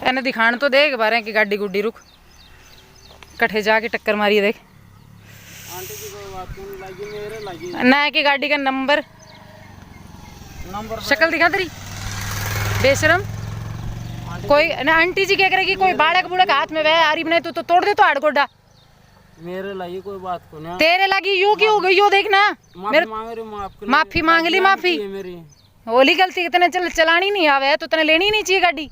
एने दिखाण तो देख बारे की गाड़ी गुड्डी रुक कट्ठे जाके टक्कर मारी देख आंटी की कोई बात नहीं लगी मेरे लगी ना की गाड़ी का नंबर शक्ल दिखा तेरी बेशरम कोई ना आंटी जी क्या करेगी कोई बाड़क बुड़क हाथ में वह आ रही नहीं तो तोड़ दे तो हाड़ गोड्डा मेरे लगी कोई बात को ना तेरे लगी यू की हो गई यो देखना मेरे माफी मांग ली माफी मेरी होली गलती तने चलानी नहीं आवे तो तने लेनी नहीं चाहिए गाड़ी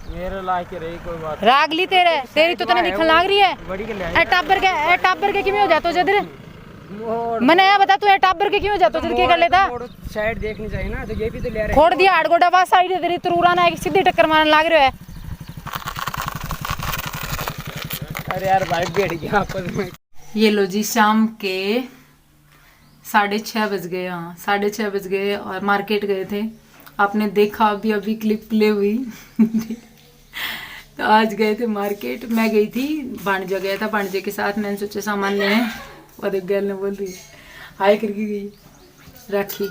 मेरे लायक रही कोई बात राग ली तेरी तो तने दिखन लाग रही है ए टाबर के किमें हो जातो जदर मैंने बता तू ए टाबर के क्यों हो जातो जद के कर लेता साइड देखनी चाहिए ना तो ये भी तो ले रहे छोड़ दिया हाड़ गोडा वा साइड है तेरी तरूरा ना एक सीधी टक्कर मारने लाग रहा है। अरे यार भाई बैठ गया आपस में। ये लो जी शाम के 6:30 बज गए। हाँ 6:30 बज गए और मार्केट गए थे। आपने देखा अभी अभी क्लिप प्ले हुई तो आज गए थे मार्केट। मैं गई थी भांजा गया था भांजे के साथ। मैंने सोचा सामान ले आए और एक गर्ल ने बोल रही हाय करके गई राखी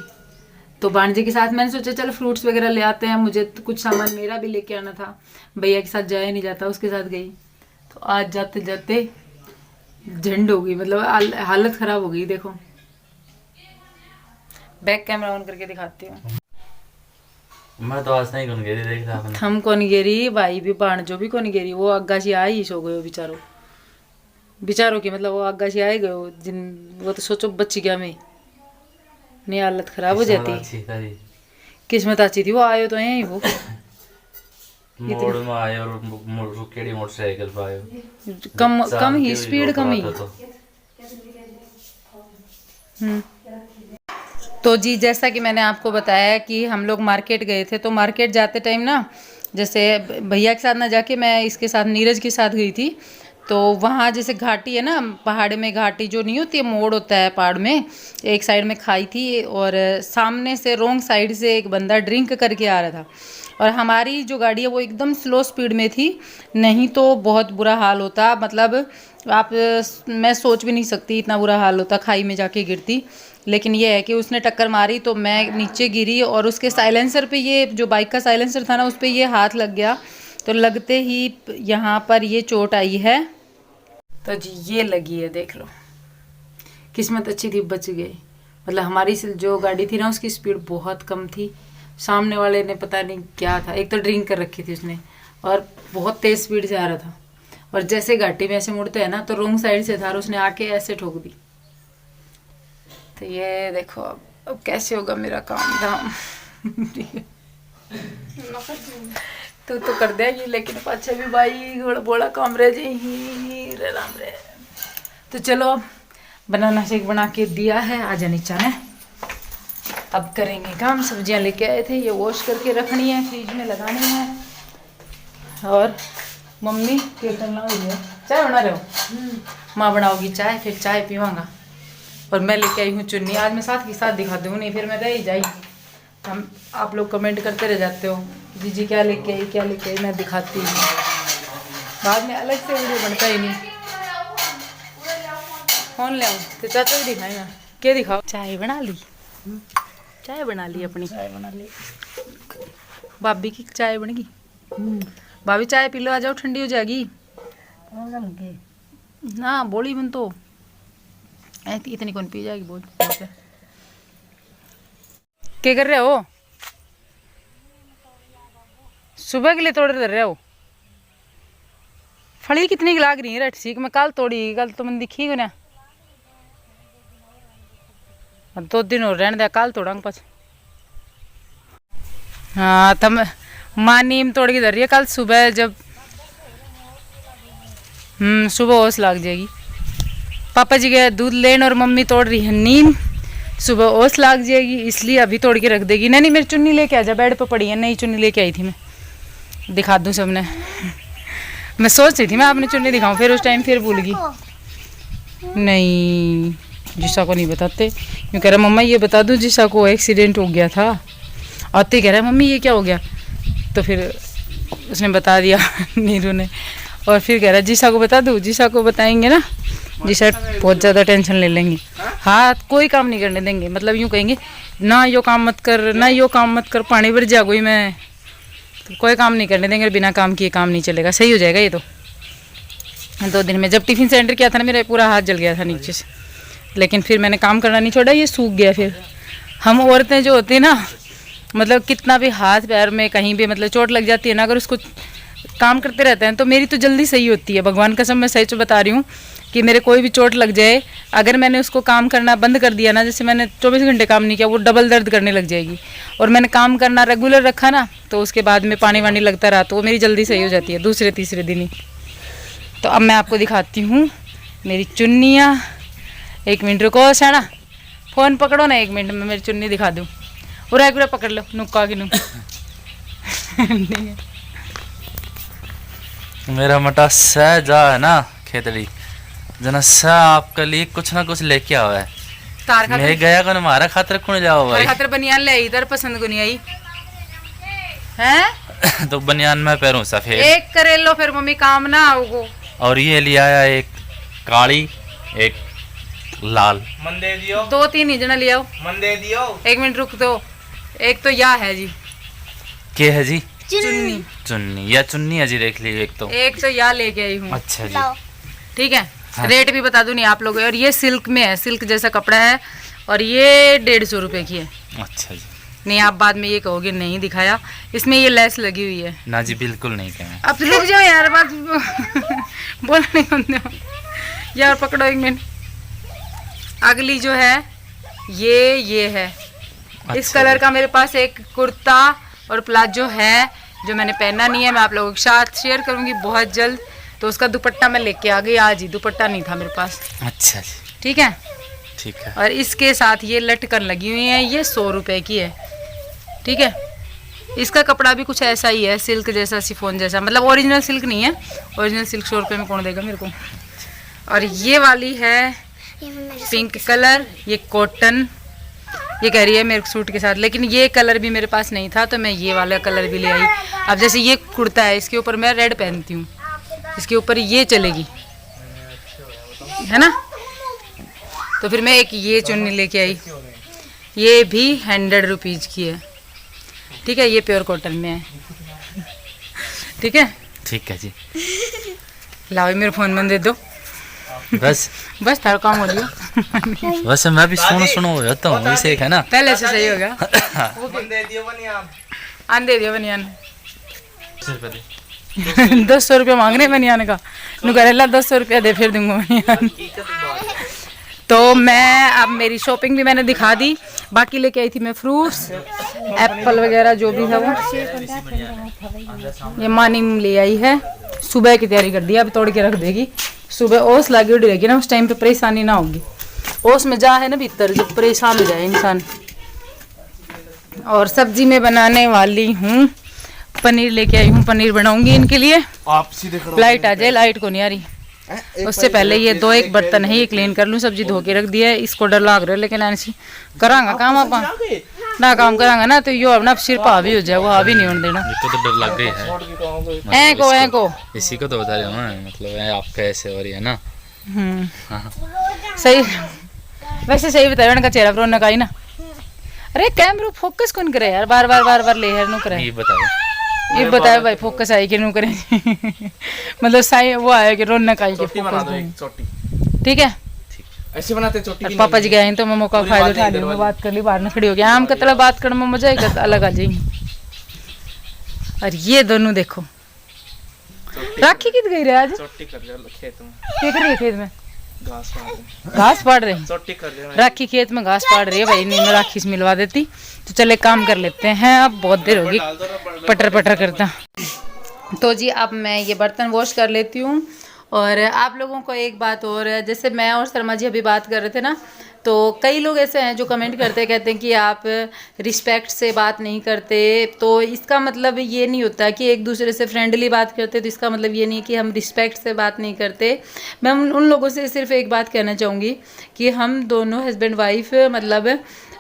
तो भांजे के साथ मैंने सोचा चलो फ्रूट्स वगैरह ले आते हैं। मुझे तो कुछ सामान मेरा भी लेके आना था। भैया के साथ जाया नहीं जाता उसके साथ गई तो आज जाते जाते झंड हो गई मतलब हालत खराब हो गई। देखो बैक कैमरा ऑन करके दिखाती हूँ। मैं तो आज नहीं कौन गेरी देखता आपने हम कौन गेरी भाई भी भाणजो भी कौन गेरी वो अग्गा से आई सो गयो बेचारो की मतलब वो अग्गा से आए गयो जिन वो तो सोचो बच्ची क्या में नहीं हालत खराब हो जाती। किस्मत अच्छी थी वो आयो तो यही वो मोड़ में आए और केड़ी मोटरसाइकिल पे आयो कम ही स्पीड कम ही तो जी जैसा कि मैंने आपको बताया कि हम लोग मार्केट गए थे। तो मार्केट जाते टाइम ना जैसे भैया के साथ ना जाके मैं इसके साथ नीरज के साथ गई थी। तो वहाँ जैसे घाटी है ना पहाड़ में घाटी जो नहीं होती है मोड़ होता है पहाड़ में एक साइड में खाई थी और सामने से रोंग साइड से एक बंदा ड्रिंक करके आ रहा था और हमारी जो गाड़ी है वो एकदम स्लो स्पीड में थी। नहीं तो बहुत बुरा हाल होता मतलब आप मैं सोच भी नहीं सकती इतना बुरा हाल होता खाई में जाके गिरती। लेकिन ये है कि उसने टक्कर मारी तो मैं नीचे गिरी और उसके साइलेंसर पे ये जो बाइक का साइलेंसर था ना उस पर ये हाथ लग गया तो लगते ही यहाँ पर ये चोट आई है। तो जी ये लगी है देख लो। किस्मत अच्छी थी बच गई मतलब हमारी जो गाड़ी थी ना उसकी स्पीड बहुत कम थी। सामने वाले ने पता नहीं क्या था एक तो ड्रिंक कर रखी थी उसने और बहुत तेज स्पीड से आ रहा था और जैसे घाटी में ऐसे मुड़ते हैं ना तो रोंग साइड से था और उसने आके ऐसे ठोक दी। तो ये देखो अब कैसे होगा मेरा काम धाम तो कर देगी लेकिन पाछे भी भाई बोला काम रह जाए राम रे। तो चलो बनाना शेक बना के दिया है आजा नीचा है। अब करेंगे काम। सब्जियां लेके आए थे ये वॉश करके रखनी है फ्रिज में लगानी है। और मम्मी कीर्तन ला रही है चाय बना रहे हो माँ बनाओगी चाय फिर चाय पीवांगा। और मैं लेके आई हूँ चुन्नी। आज मैं साथ के साथ दिखा दूँ नहीं फिर मैं रह ही जाएगी। हम आप लोग कमेंट करते रह जाते हो जीजी क्या लेके आई मैं दिखाती हूँ बाद में अलग से वीडियो बनता ही नहीं। फोन ले आऊँ तो चाचा भी दिखाए ना क्या दिखाओ। चाय बना ली अपनी चाय बना ली भाभी की चाय बन गई। भाभी चाय पी लो आ जाओ ठंडी हो जाएगी ना बोली बन तो इतनी कौन पी जाएगी बोल। क्या कर रहे हो सुबह के लिए तोड़ रहे हो फली कितनी लाग रही है रट सीख मैं कल तोड़ी कल तो मैंने दिखी को ना 2 दिन और रहने दिया कल तोड़ा पास। हाँ तब माँ नीम तोड़ के धर रही है कल सुबह जब सुबह ओस लग जाएगी। पापा जी गए दूध लेने और मम्मी तोड़ रही है नीम सुबह ओस लग जाएगी इसलिए अभी तोड़ के रख देगी। नहीं मेरी चुन्नी लेके आ जा बेड पे पड़ी है नई चुन्नी लेके आई थी मैं दिखा दूँ सबने। मैं सोच रही थी मैं आपने चुन्नी दिखाऊं फिर उस टाइम फिर भूल गई। नहीं जिसा को नहीं बताते क्यों कह रहा मम्मा ये बता दूं जिसा को एक्सीडेंट हो गया था। आते कह रहा है मम्मी ये क्या हो गया तो फिर उसने बता दिया नीरू ने और फिर कह रहा जिसा को बता दूं जिसा को बताएंगे ना जी सर बहुत ज़्यादा टेंशन ले लेंगे, हाथ कोई काम नहीं करने देंगे, मतलब यूँ कहेंगे ना यो काम मत कर, ना यो काम मत कर, पानी भर जागोई मैं, तो कोई काम नहीं करने देंगे, बिना काम किए काम नहीं चलेगा। सही हो जाएगा ये तो 2 दिन में। जब टिफ़िन सेंटर किया था ना मेरा पूरा हाथ जल गया था नीचे से, लेकिन फिर मैंने काम करना नहीं छोड़ा, ये सूख गया। फिर हम औरतें जो होती है ना, मतलब कितना भी हाथ पैर में कहीं भी मतलब चोट लग जाती है ना, अगर उसको काम करते रहते हैं तो मेरी तो जल्दी सही होती है। भगवान कसम मैं सही बता रही हूँ कि मेरे कोई भी चोट लग जाए, अगर मैंने उसको काम करना बंद कर दिया ना, जैसे मैंने 24 घंटे काम नहीं किया, वो डबल दर्द करने लग जाएगी। और मैंने काम करना रेगुलर रखा ना, तो उसके बाद में पानी वानी लगता रहा तो वो मेरी जल्दी सही हो जाती है, दूसरे तीसरे दिन ही। तो अब मैं आपको दिखाती हूँ मेरी चुन्नियाँ। 1 मिनट रुको सैना, फ़ोन पकड़ो ना 1 मिनट में मेरी चुन्नी दिखा दूँ। पूरा एक पकड़ लो नुक्का की नु। मेरा मटा सहजा है ना खेतड़ी जना सा आपके लिए कुछ ना कुछ लेके आवा है। तार खातर मैं गया कौन हमारा खातर कौन जाओ भाई। खातर बनियान ले आई, इधर पसंद को नहीं आई हैं। तो बनियान में पैरों सफेद एक करे लो फिर मम्मी काम ना आओगो। और ये लिया आया एक काली एक लाल। मन दे दियो, 2-3 ही जना ले आओ। मन दे दियो। 1 मिनट रुक दो। एक तो या है जी के है जी चुन्नी, चुन्नी या चुन्नी है जी, देख लीजिए एक तो या लेके आई हूँ। अच्छा जी ठीक है हाँ। रेट भी बता दूँ नहीं आप लोगों को। और ये सिल्क में है, सिल्क जैसा कपड़ा है, और ये 150 रुपए की है। अच्छा जी। नहीं आप बाद में ये कहोगे नहीं दिखाया, इसमें ये लेस लगी हुई है ना जी बिल्कुल नहीं कहें। अब रुक जाओ यार, बात बोलने नहीं दो यार, पकड़ो 1 मिनट। अगली जो है ये है। इस अच्छा कलर का मेरे पास एक कुर्ता और प्लाजो है जो मैंने पहना नहीं है, मैं आप लोगों के साथ शेयर करूंगी बहुत जल्द। तो उसका दुपट्टा मैं लेके आ गई आज ही, दुपट्टा नहीं था मेरे पास। अच्छा जी ठीक है। ठीक है। और इसके साथ ये लटकन लगी हुई है, ये 100 रुपए की है। ठीक है। इसका कपड़ा भी कुछ ऐसा ही है, सिल्क जैसा, शिफॉन जैसा, मतलब ओरिजिनल सिल्क नहीं है। ओरिजिनल सिल्क 100 रुपये में कौन देगा मेरे को। और ये वाली है पिंक कलर, ये कॉटन, ये कह रही है मेरे सूट के साथ, लेकिन ये कलर भी मेरे पास नहीं था तो मैं ये वाला कलर भी ले आई। अब जैसे ये कुर्ता है, इसके ऊपर मैं रेड पहनती हूँ, इसके ऊपर ये चलेगी, है ना। तो फिर मैं एक ये चुन्नी लेके आई, ये भी 100 रुपीज़ की है। ठीक है, ये प्योर कॉटन में है। ठीक है। ठीक है जी। लाओ मेरे फोन में दे दो। बस बस थारा काम हो लियो। वैसे मैं भी सुनो हो जाता हूँ, इसे एक है ना पहले से सही होगा। मन दे दियो बनियान। आन दे दियो बनियान। 200 रुपया मांग रहे बनियान का, नुकरेला 200 रुपया दे फिर दूंगा बनियान। तो मैं अब मेरी शॉपिंग भी मैंने दिखा दी। बाकी लेके आई थी मैं फ्रूट्स, एप्पल वगैरह जो भी है वो। ये मानी ले आई है, सुबह की तैयारी कर दी, अब तोड़ के रख देगी। सुबह ओस लगी उड़ी रहेगी ना, उस टाइम पे परेशानी ना होगी। ओस में जा है ना भीतर, जब परेशान हो जाए इंसान। और सब्जी में बनाने वाली हूँ पनीर, लेके आई हूँ, पनीर बनाऊंगी इनके लिए। आप सीधे खड़ो। लाइट आ जाए, लाइट को नहीं आ रही। उससे पहले ये 2-1 बर्तन है ये क्लीन कर लूँ। सब्जी धो के रख दिया है, इसको डर लाग रहा है, लेकिन ऐसी करांगा काम आप ना काम करांगा ना तो यो अपना सिर पा भी हो जाए, वो भी नहीं होने देना। मेरे को तो डर लग रही है। ऐ को इसी को तो बता रहा हूँ मैं, मतलब आपका ऐसे हो रही है ना। सही, वैसे सही बताया उनका चेहरा पर उन्होंने कहा ना। अरे कैमरा फोकस कौन करे यार, बार बार ले हर नु करे। ये बताओ, ये बताओ भाई फोकस आई कि नु करे। मतलब सही वो आया कि रौनक आई के बना दो एक फोकस। चोटी। ठीक है। ऐसे बनाते चोटी भी पापा जी गए हैं तो मैं मौका फायदा उठा लिया, मैं बात कर ली, बाहर में खड़ी हो गया। आम का तला बात करने में मजा आएगा, अलग आ जाएगी। और ये दोनों देखो, राखी कित गई रे आज, चोटी कर ले खेत में। क्या कर रही है खेत में, घास काट रहे। घास पाड़ रही। चोटी कर ले। राखी खेत में घास पाड़ रही है भाई, नहीं मैं राखी से मिलवा देती। तो चले काम कर लेते हैं, अब बहुत देर होगी पटर पटर करता। तो जी अब मैं ये बर्तन वॉश कर लेती हूँ। और आप लोगों को एक बात और, जैसे मैं और शर्मा जी अभी बात कर रहे थे ना, तो कई लोग ऐसे हैं जो कमेंट करते कहते हैं कि आप रिस्पेक्ट से बात नहीं करते। तो इसका मतलब ये नहीं होता कि एक दूसरे से फ्रेंडली बात करते, तो इसका मतलब ये नहीं है कि हम रिस्पेक्ट से बात नहीं करते। मैं उन लोगों से सिर्फ एक बात कहना चाहूँगी कि हम दोनों हस्बैंड वाइफ मतलब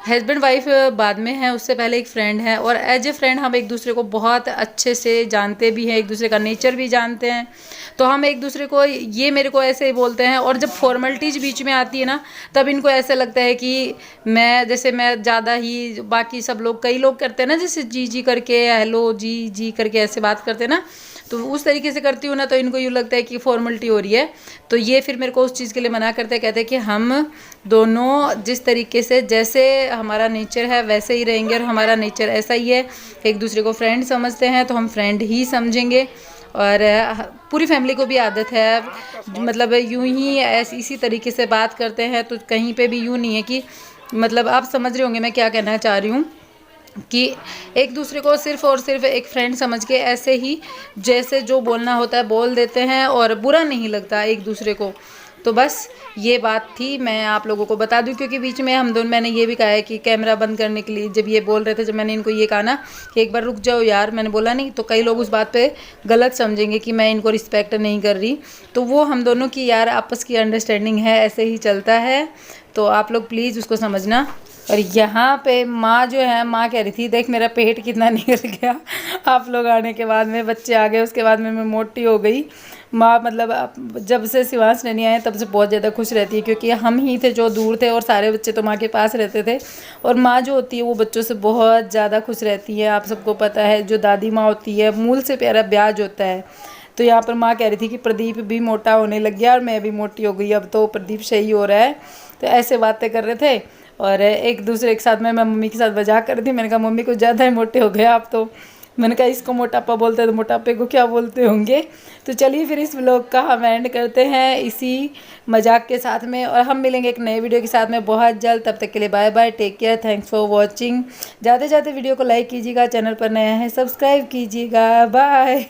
हस्बैंड वाइफ बाद में है, उससे पहले एक फ्रेंड है, और एज ए फ्रेंड हम एक दूसरे को बहुत अच्छे से जानते भी हैं, एक दूसरे का नेचर भी जानते हैं। तो हम एक दूसरे को, ये मेरे को ऐसे ही बोलते हैं, और जब फॉर्मेलिटीज बीच में आती है ना, तब इनको ऐसा लगता है कि मैं ज़्यादा ही, बाकी सब लोग, कई लोग करते हैं ना जैसे जी जी करके, हेलो जी जी करके ऐसे बात करते हैं ना, तो उस तरीके से करती हूँ ना, तो इनको यूँ लगता है कि फॉर्मेलिटी हो रही है। तो ये फिर मेरे को उस चीज़ के लिए मना करते हैं, कहते हैं कि हम दोनों जिस तरीके से, जैसे हमारा नेचर है वैसे ही रहेंगे, और हमारा नेचर ऐसा ही है, एक दूसरे को फ्रेंड समझते हैं तो हम फ्रेंड ही समझेंगे। और पूरी फैमिली को भी आदत है, मतलब यूं ही इसी तरीके से बात करते हैं, तो कहीं पे भी यूं नहीं है कि, मतलब आप समझ रहे होंगे मैं क्या कहना चाह रही हूँ, कि एक दूसरे को सिर्फ़ और सिर्फ एक फ्रेंड समझ के ऐसे ही जैसे जो बोलना होता है बोल देते हैं, और बुरा नहीं लगता एक दूसरे को। तो बस ये बात थी, मैं आप लोगों को बता दूं, क्योंकि बीच में हम दोनों, मैंने ये भी कहा है कि कैमरा बंद करने के लिए, जब ये बोल रहे थे, जब मैंने इनको ये कहा ना कि एक बार रुक जाओ यार, मैंने बोला नहीं, तो कई लोग उस बात पे गलत समझेंगे कि मैं इनको रिस्पेक्ट नहीं कर रही। तो वो हम दोनों की यार आपस की अंडरस्टैंडिंग है, ऐसे ही चलता है, तो आप लोग प्लीज़ उसको समझना। और यहाँ पे माँ जो है, माँ कह रही थी देख मेरा पेट कितना निकल गया आप लोग आने के बाद में, बच्चे आ गए उसके बाद में मैं मोटी हो गई। माँ मतलब जब से शिवांश नहीं आए तब से बहुत ज़्यादा खुश रहती है, क्योंकि हम ही थे जो दूर थे, और सारे बच्चे तो माँ के पास रहते थे, और माँ जो होती है वो बच्चों से बहुत ज़्यादा खुश रहती है। आप सबको पता है, जो दादी माँ होती है मूल से प्यारा ब्याज होता है। तो यहाँ पर माँ कह रही थी कि प्रदीप भी मोटा होने लग गया और मैं भी मोटी हो गई, अब तो प्रदीप सही हो रहा है। तो ऐसे बातें कर रहे थे, और एक दूसरे के साथ मैं मम्मी के साथ मजाक कर रही थी। मैंने कहा मम्मी कुछ ज़्यादा ही मोटे हो गए आप तो। मैंने कहा इसको मोटापा बोलते हैं तो मोटापे को क्या बोलते होंगे। तो चलिए फिर इस व्लॉग का हम एंड करते हैं इसी मजाक के साथ में, और हम मिलेंगे एक नए वीडियो के साथ में बहुत जल्द। तब तक के लिए bye bye, take care, thanks for watching. जाते जाते वीडियो को लाइक कीजिएगा, चैनल पर नया है सब्सक्राइब कीजिएगा, बाय।